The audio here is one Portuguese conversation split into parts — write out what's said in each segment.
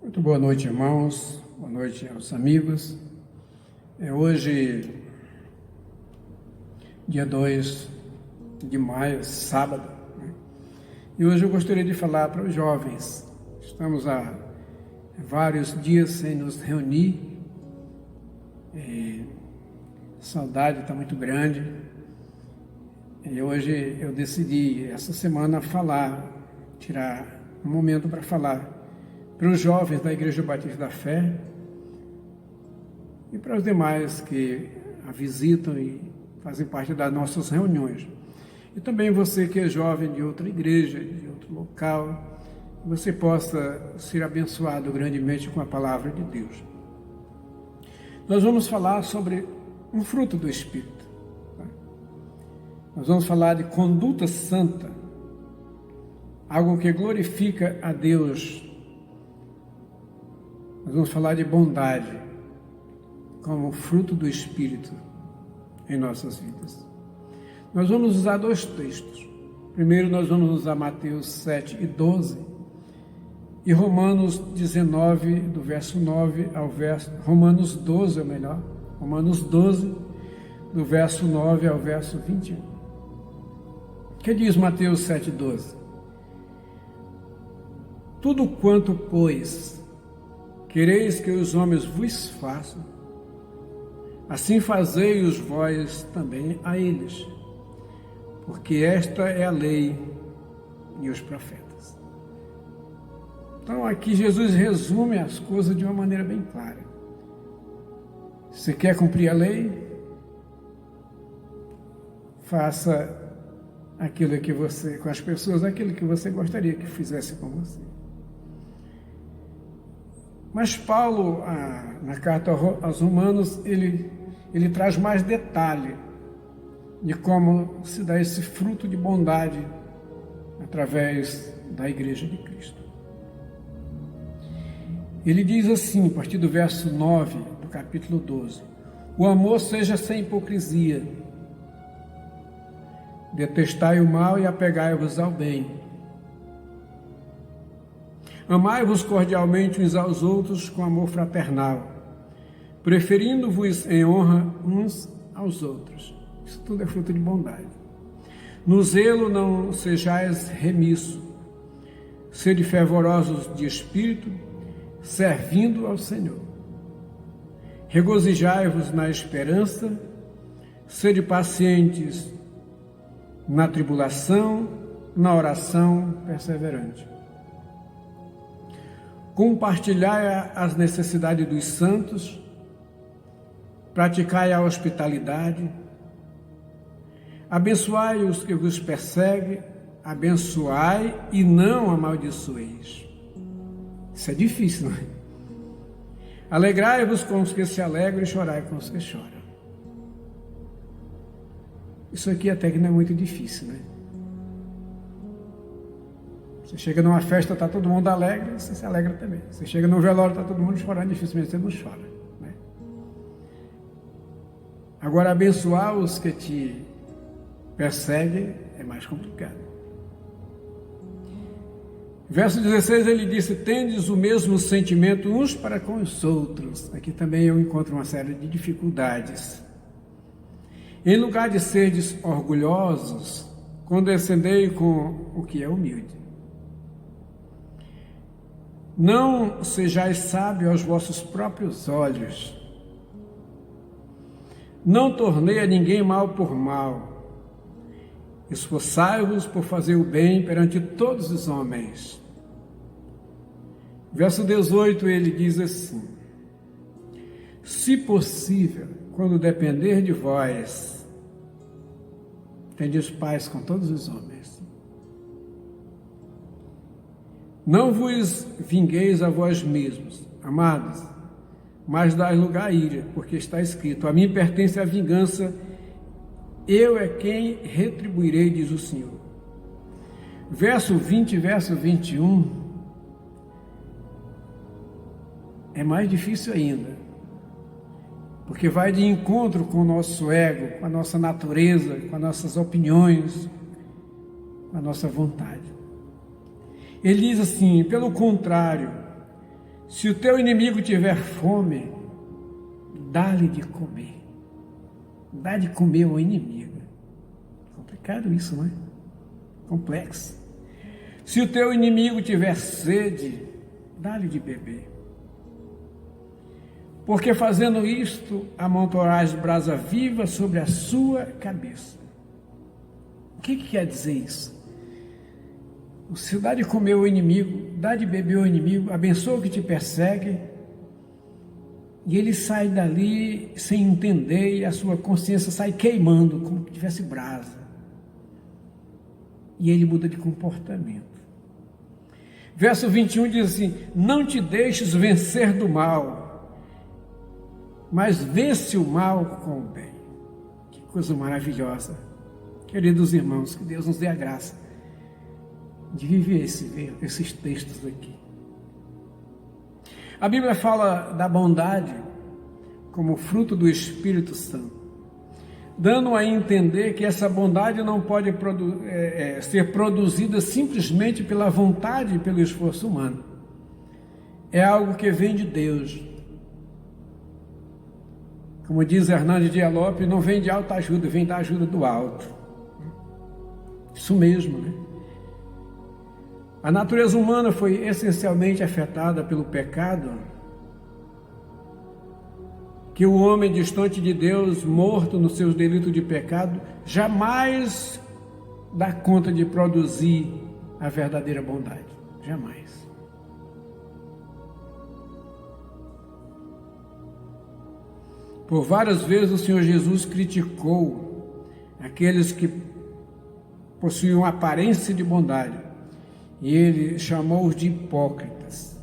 Muito boa noite, irmãos. Boa noite aos amigos. Hoje, dia 2 de maio, sábado, né? E hoje eu gostaria de falar para os jovens. Estamos há vários dias sem nos reunir. A saudade está muito grande. E hoje eu decidi, essa semana, tirar um momento para falar para os jovens da Igreja Batista da Fé e para os demais que a visitam e fazem parte das nossas reuniões. E também você que é jovem de outra igreja, de outro local, que você possa ser abençoado grandemente com a palavra de Deus. Nós vamos falar sobre um fruto do Espírito. Nós vamos falar de conduta santa, algo que glorifica a Deus. Nós vamos falar de bondade como fruto do Espírito em nossas vidas. Nós vamos usar dois textos. Primeiro nós vamos usar Mateus 7:12 e Romanos 19, do verso 9 ao verso... Romanos 12, Romanos 12, do verso 9 ao verso 21. O que diz Mateus 7:12? Tudo quanto, pois, quereis que os homens vos façam, assim fazei-os vós também a eles, porque esta é a lei e os profetas. Então aqui Jesus resume as coisas de uma maneira bem clara. Você quer cumprir a lei? Faça com as pessoas aquilo que você gostaria que fizesse com você. Mas Paulo, na carta aos Romanos, ele traz mais detalhe de como se dá esse fruto de bondade através da Igreja de Cristo. Ele diz assim, a partir do verso 9 do capítulo 12: o amor seja sem hipocrisia, detestai o mal e apegai-vos ao bem. Amai-vos cordialmente uns aos outros com amor fraternal, preferindo-vos em honra uns aos outros. Isso tudo é fruto de bondade. No zelo não sejais remisso, sede fervorosos de espírito, servindo ao Senhor. Regozijai-vos na esperança, sede pacientes na tribulação, na oração perseverante. Compartilhai as necessidades dos santos, praticai a hospitalidade, abençoai os que vos perseguem, abençoai e não amaldiçoeis. Isso é difícil, não é? Alegrai-vos com os que se alegram e chorai com os que choram. Isso aqui até que não é muito difícil, né? Você chega numa festa, está todo mundo alegre, você se alegra também. Você chega num velório, está todo mundo chorando, dificilmente você não chora, né? Agora, abençoar os que te perseguem é mais complicado. Verso 16, ele disse: tendes o mesmo sentimento uns para com os outros. Aqui também eu encontro uma série de dificuldades. Em lugar de serdes orgulhosos, condescendei com o que é humilde. Não sejais sábios aos vossos próprios olhos. Não tornei a ninguém mal por mal. Esforçai-vos por fazer o bem perante todos os homens. Verso 18, ele diz assim: se possível, quando depender de vós, tendes paz com todos os homens. Não vos vingueis a vós mesmos, amados, mas dai lugar à ira, porque está escrito: a mim pertence a vingança, eu é quem retribuirei, diz o Senhor. Verso 20 e verso 21 é mais difícil ainda, porque vai de encontro com o nosso ego, com a nossa natureza, com as nossas opiniões, com a nossa vontade. Ele diz assim: pelo contrário, Se o teu inimigo tiver fome, dá-lhe de comer. Dá de comer ao inimigo. Complicado isso, não é? Complexo. Se o teu inimigo tiver sede, dá-lhe de beber. Porque fazendo isto, amontoarás brasa viva sobre a sua cabeça. O que quer dizer isso? Se dá de comer ao inimigo, dá de beber ao inimigo, abençoa o que te persegue, e ele sai dali sem entender, e a sua consciência sai queimando, como se tivesse brasa. E ele muda de comportamento. Verso 21 diz assim: não te deixes vencer do mal, mas vence o mal com o bem. Que coisa maravilhosa. Queridos irmãos, que Deus nos dê a graça de viver esses textos aqui. A Bíblia fala da bondade como fruto do Espírito Santo, dando a entender que essa bondade não pode ser produzida simplesmente pela vontade e pelo esforço humano. É algo que vem de Deus. Como diz Hernandes Dias Lopes, não vem de alta ajuda, vem da ajuda do alto. Isso mesmo, né? A natureza humana foi essencialmente afetada pelo pecado, que o homem distante de Deus, morto nos seus delitos de pecado, jamais dá conta de produzir a verdadeira bondade. Jamais. Por várias vezes o Senhor Jesus criticou aqueles que possuíam aparência de bondade, e ele chamou-os de hipócritas,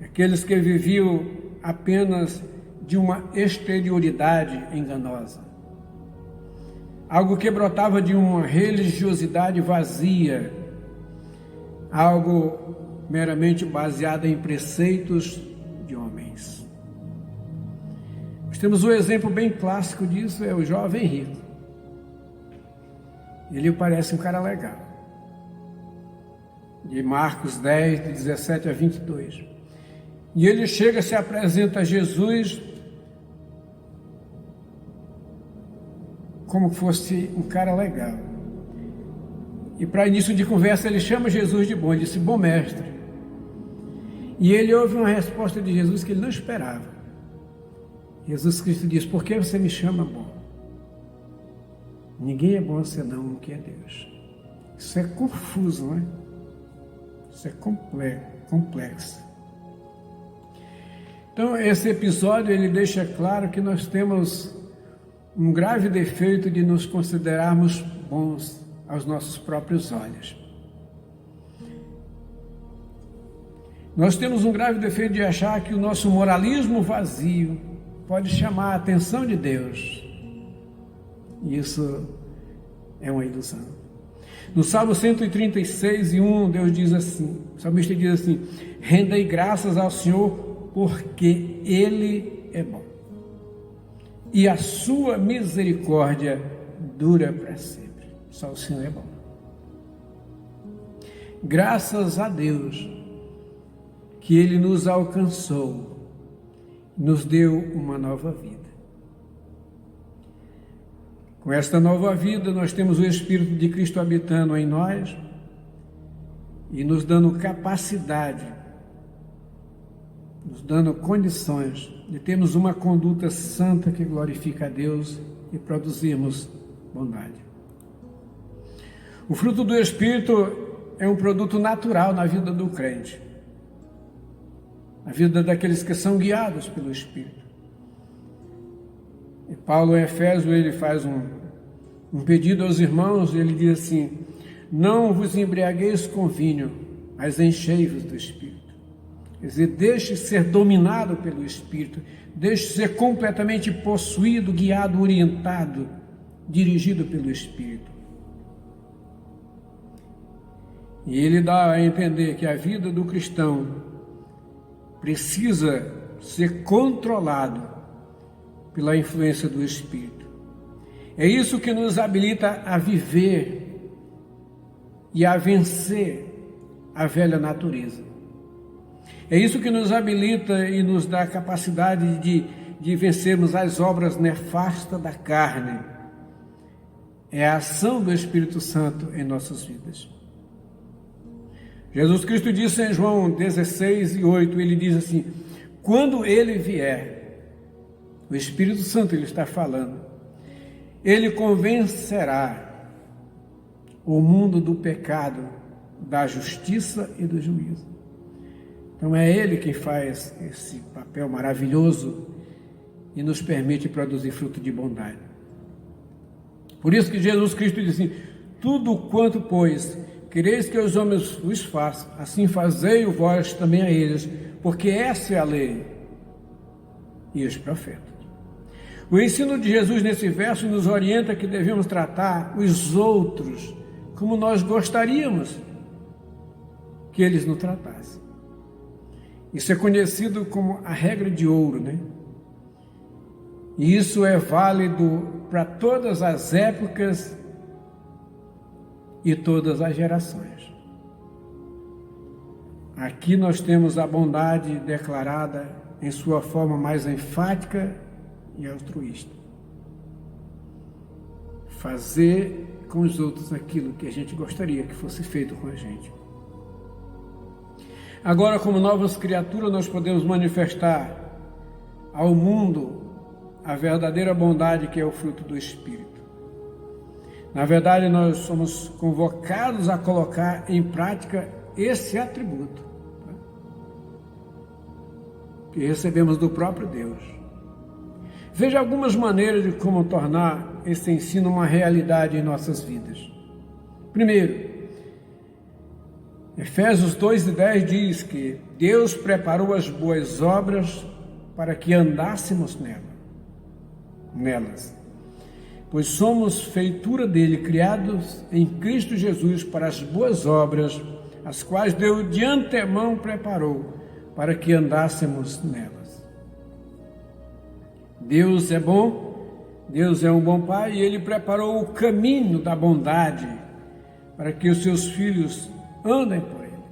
aqueles que viviam apenas de uma exterioridade enganosa, algo que brotava de uma religiosidade vazia, algo meramente baseado em preceitos de homens. Nós temos um exemplo bem clássico disso, é o jovem rico. Ele parece um cara legal. De Marcos 10, de 17 a 22. E ele chega, se apresenta a Jesus como fosse um cara legal. E para início de conversa ele chama Jesus de bom, ele disse: bom mestre. E ele ouve uma resposta de Jesus que ele não esperava. Jesus Cristo diz: por que você me chama bom? Ninguém é bom senão um que é Deus. Isso é confuso, não é? Isso é complexo. Então, esse episódio ele deixa claro que nós temos um grave defeito de nos considerarmos bons aos nossos próprios olhos. Nós temos um grave defeito de achar que o nosso moralismo vazio pode chamar a atenção de Deus. E isso é uma ilusão. No Salmo 136, 1, Deus diz assim, o salmista diz assim: rendei graças ao Senhor, porque Ele é bom, e a sua misericórdia dura para sempre. Só o Senhor é bom. Graças a Deus que Ele nos alcançou, nos deu uma nova vida. Com esta nova vida, nós temos o Espírito de Cristo habitando em nós e nos dando capacidade, nos dando condições de termos uma conduta santa que glorifica a Deus e produzirmos bondade. O fruto do Espírito é um produto natural na vida do crente, na vida daqueles que são guiados pelo Espírito. E Paulo, em Efésios, ele faz um pedido aos irmãos, ele diz assim: não vos embriagueis com vinho, mas enchei-vos do Espírito. Quer dizer, deixe ser dominado pelo Espírito, deixe ser completamente possuído, guiado, orientado, dirigido pelo Espírito. E ele dá a entender que a vida do cristão precisa ser controlado pela influência do Espírito. É isso que nos habilita a viver e a vencer a velha natureza. É isso que nos habilita e nos dá a capacidade de vencermos as obras nefastas da carne. É a ação do Espírito Santo em nossas vidas. Jesus Cristo disse em João 16:8, ele diz assim: quando ele vier, o Espírito Santo ele está falando, ele convencerá o mundo do pecado, da justiça e do juízo. Então é ele quem faz esse papel maravilhoso e nos permite produzir fruto de bondade. Por isso que Jesus Cristo diz assim: tudo quanto, pois, quereis que os homens os façam, assim fazei-o vós também a eles, porque essa é a lei e os profetas. O ensino de Jesus nesse verso nos orienta que devemos tratar os outros como nós gostaríamos que eles nos tratassem. Isso é conhecido como a regra de ouro, né? E isso é válido para todas as épocas e todas as gerações. Aqui nós temos a bondade declarada em sua forma mais enfática e altruísta. Fazer com os outros aquilo que a gente gostaria que fosse feito com a gente. Agora, como novas criaturas, nós podemos manifestar ao mundo a verdadeira bondade que é o fruto do Espírito. Na verdade, nós somos convocados a colocar em prática esse atributo, tá? Que recebemos do próprio Deus. Veja algumas maneiras de como tornar esse ensino uma realidade em nossas vidas. Primeiro, Efésios 2:10 diz que Deus preparou as boas obras para que andássemos nelas. Pois somos feitura dele, criados em Cristo Jesus para as boas obras, as quais Deus de antemão preparou para que andássemos nelas. Deus é bom, Deus é um bom Pai e Ele preparou o caminho da bondade para que os seus filhos andem por ele,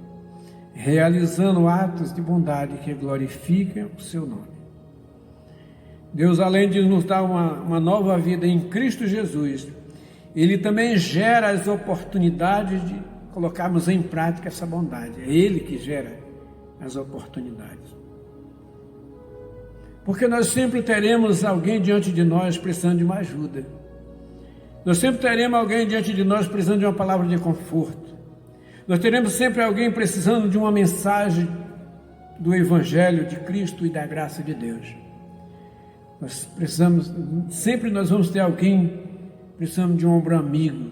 realizando atos de bondade que glorificam o seu nome. Deus, além de nos dar uma nova vida em Cristo Jesus, Ele também gera as oportunidades de colocarmos em prática essa bondade. É Ele que gera as oportunidades. Porque nós sempre teremos alguém diante de nós precisando de uma ajuda. Nós sempre teremos alguém diante de nós precisando de uma palavra de conforto. Nós teremos sempre alguém precisando de uma mensagem do Evangelho de Cristo e da graça de Deus. Sempre nós vamos ter alguém precisando de um ombro amigo,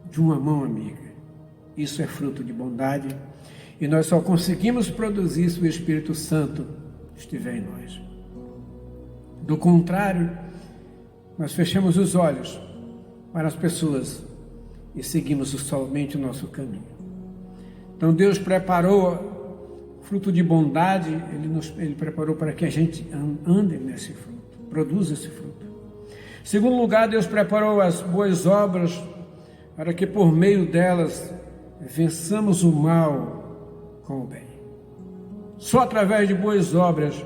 de uma mão amiga. Isso é fruto de bondade e nós só conseguimos produzir se o Espírito Santo estiver em nós. Do contrário, nós fechamos os olhos para as pessoas e seguimos somente o nosso caminho. Então Deus preparou fruto de bondade, Ele preparou para que a gente ande nesse fruto, produza esse fruto. Em segundo lugar, Deus preparou as boas obras para que por meio delas vençamos o mal com o bem. Só através de boas obras,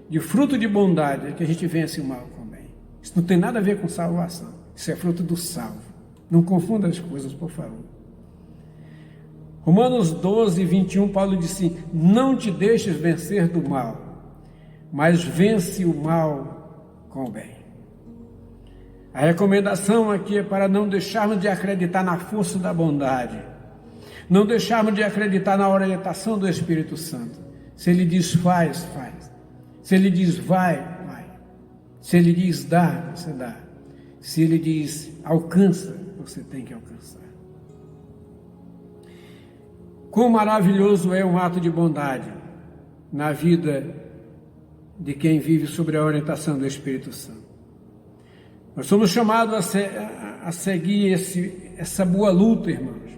de fruto de bondade, é que a gente vence o mal com o bem. Isso não tem nada a ver com salvação, isso é fruto do salvo. Não confunda as coisas, por favor. Romanos 12:21, Paulo disse: não te deixes vencer do mal, mas vence o mal com o bem. A recomendação aqui é para não deixarmos de acreditar na força da bondade, não deixarmos de acreditar na orientação do Espírito Santo. Se Ele diz faz, faz. Se Ele diz vai, vai. Se Ele diz dá, você dá. Se Ele diz alcança, você tem que alcançar. Quão maravilhoso é um ato de bondade na vida de quem vive sob a orientação do Espírito Santo. Nós somos chamados a seguir essa boa luta, irmãos,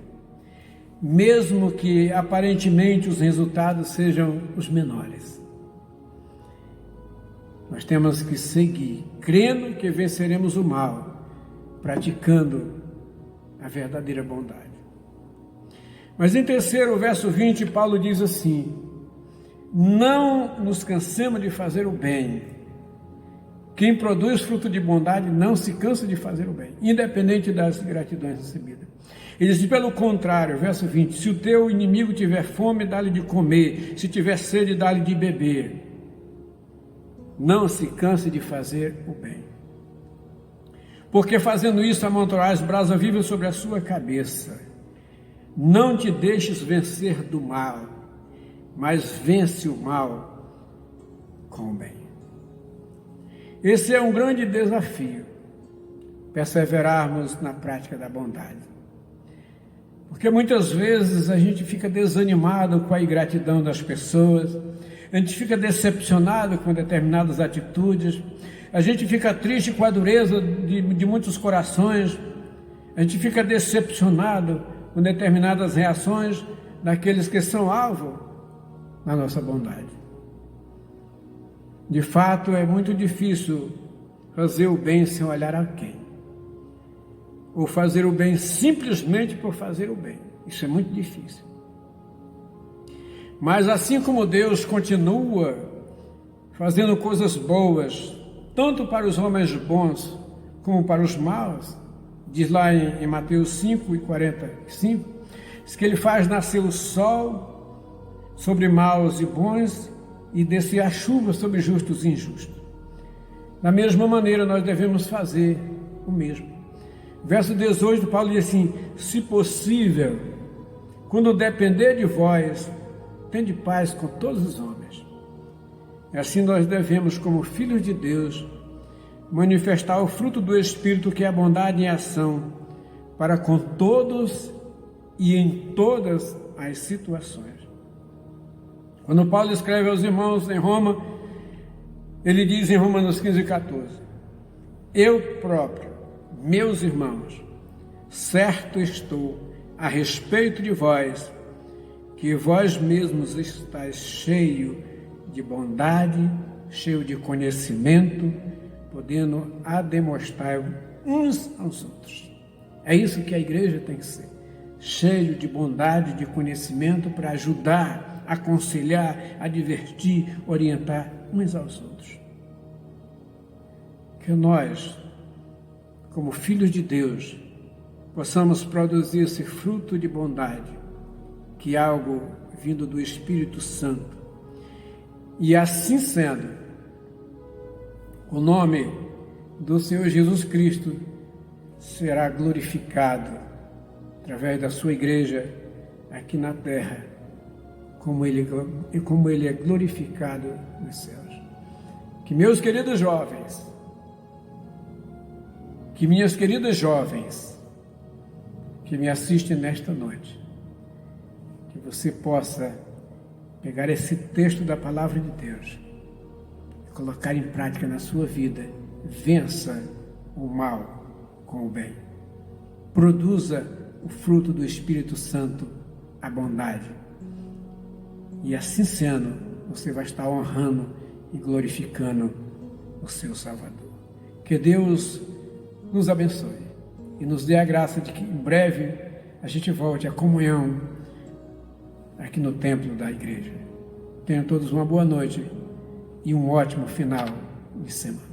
mesmo que aparentemente os resultados sejam os menores. Nós temos que seguir, crendo que venceremos o mal, praticando a verdadeira bondade. Mas em terceiro, verso 20, Paulo diz assim: Não nos cansemos de fazer o bem. Quem produz fruto de bondade não se cansa de fazer o bem, independente das gratidões recebidas. Ele diz, pelo contrário, verso 20, se o teu inimigo tiver fome, dá-lhe de comer, se tiver sede, dá-lhe de beber. Não se canse de fazer o bem. Porque fazendo isso, amontoarás brasa viva sobre a sua cabeça. Não te deixes vencer do mal, mas vence o mal com o bem. Esse é um grande desafio, perseverarmos na prática da bondade. Porque muitas vezes a gente fica desanimado com a ingratidão das pessoas, a gente fica decepcionado com determinadas atitudes, a gente fica triste com a dureza de muitos corações, a gente fica decepcionado com determinadas reações daqueles que são alvo da nossa bondade. De fato, é muito difícil fazer o bem sem olhar a quem. Ou fazer o bem simplesmente por fazer o bem. Isso é muito difícil. Mas assim como Deus continua fazendo coisas boas, tanto para os homens bons como para os maus, diz lá em Mateus 5:45, diz que Ele faz nascer o sol sobre maus e bons e descer a chuva sobre justos e injustos. Da mesma maneira, nós devemos fazer o mesmo. Verso 18, Paulo diz assim, se possível, quando depender de vós, tende paz com todos os homens. E assim nós devemos, como filhos de Deus, manifestar o fruto do Espírito, que é a bondade em ação, para com todos e em todas as situações. Quando Paulo escreve aos irmãos em Roma, ele diz em Romanos 15:14, eu próprio, meus irmãos, certo estou a respeito de vós, que vós mesmos estáis cheio de bondade, cheio de conhecimento, podendo a demonstrar uns aos outros. É isso que a igreja tem que ser, cheio de bondade, de conhecimento, para ajudar, aconselhar, advertir, orientar uns aos outros. Que nós, como filhos de Deus, possamos produzir esse fruto de bondade, que é algo vindo do Espírito Santo. E assim sendo, o nome do Senhor Jesus Cristo será glorificado através da sua igreja aqui na terra, como ele é glorificado nos céus. Que meus queridos jovens, que minhas queridas jovens que me assistem nesta noite, que você possa pegar esse texto da palavra de Deus e colocar em prática na sua vida. Vença o mal com o bem. Produza o fruto do Espírito Santo, a bondade. E assim sendo, você vai estar honrando e glorificando o seu Salvador. Que Deus nos abençoe e nos dê a graça de que em breve a gente volte à comunhão aqui no templo da igreja. Tenham todos uma boa noite e um ótimo final de semana.